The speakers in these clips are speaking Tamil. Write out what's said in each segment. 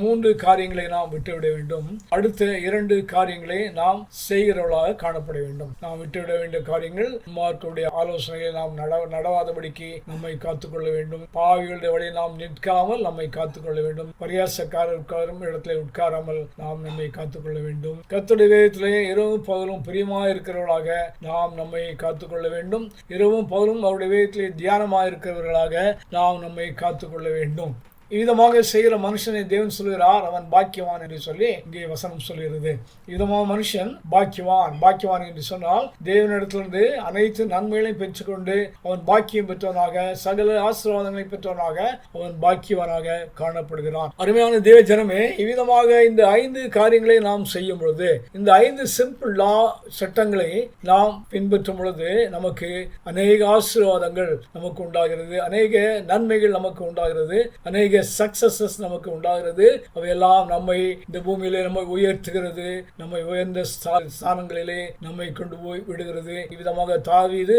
3 காரியங்களை நாம் விட்டுவிட வேண்டும். அடுத்த 2 காரியங்களை நாம் செய்கிறவர்களாக காணப்பட வேண்டும். நாம் விட்டுவிட வேண்டிய காரியங்கள், மார்க்குடைய ஆலோசனைகளை நாம் நடவாதபடிக்கு நம்மை காத்துக்கொள்ள வேண்டும். பாவிகளுடைய வழியை நாம் நிற்காமல் நம்மை காத்துக்கொள்ள வேண்டும். பரியாசக்காரர் உட்காரும் இடத்துல உட்காராமல் நாம் நம்மை காத்துக்கொள்ள வேண்டும். கர்த்தருடைய வேதத்திலே இரவும் பகலும் பிரியமாக இருக்கிறவர்களாக நாம் நம்மை காத்துக்கொள்ள வேண்டும். இரவும் பகலும் அவருடைய வேதத்திலே தியானமாக இருக்கிறவர்களாக நாம் நம்மை காத்துக்கொள்ள வேண்டும். இவ்விதமாக செய்கிற மனுஷனை தேவன் சொல்கிறார், அவன் பாக்கியவான் என்று சொல்லி இங்கே வசனம் சொல்கிறது. இவ்விதமாக மனுஷன் பாக்கியவான் என்று சொன்னால் தேவனிடத்திலிருந்து அனைத்து நன்மைகளையும் பெற்றுக்கொண்டு அவன் பாக்கியம் பெற்றவனாக, சகல ஆசீர்வாதங்களை பெற்றவனாக அவன் பாக்கியவானாக காணப்படுகிறான். அருமையான தேவ ஜனமே, இவ்விதமாக இந்த 5 காரியங்களை நாம் செய்யும் பொழுது, இந்த 5 சிம்பிள் லா சட்டங்களை நாம் பின்பற்றும் பொழுது நமக்கு அநேக ஆசீர்வாதங்கள் நமக்கு உண்டாகிறது, அநேக நன்மைகள் நமக்கு உண்டாகிறது, அநேக சக்சஸஸ் நமக்கு உண்டாகிறது. அவையெல்லாம் நம்மை இந்த பூமியிலே நம்மை உயர்த்துகிறது, நம்மை உயர்ந்த ஸ்தானங்களிலே நம்மை கொண்டு போய் விடுகிறது. இவ்விதமாக தாவீது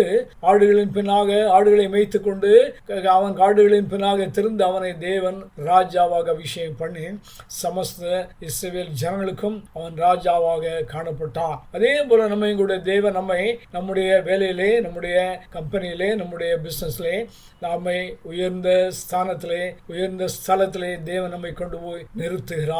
ஆடுகளின் பின்னாக ஆடுகளை மேய்த்து கொண்டு அவன் ஆடுகளின் பின்னாக திருந்து அவனை தேவன் ராஜாவாக அபிஷேகம் பண்ணி சமஸ்த இஸ்ரவேல் ஜனங்களுக்கும் அவன் ராஜாவாக காணப்பட்டான். அதே போல நம்ம எங்களுடைய தேவன் நம்மை நம்முடைய வேலையிலே, நம்முடைய கம்பெனியிலே, நம்முடைய பிசினஸ்லே நம்மை உயர்ந்த ஸ்தானத்திலே, உயர்ந்த ஸ்தலத்திலே தேவன் நம்மை கொண்டு போய் நிறுத்துகிறார்.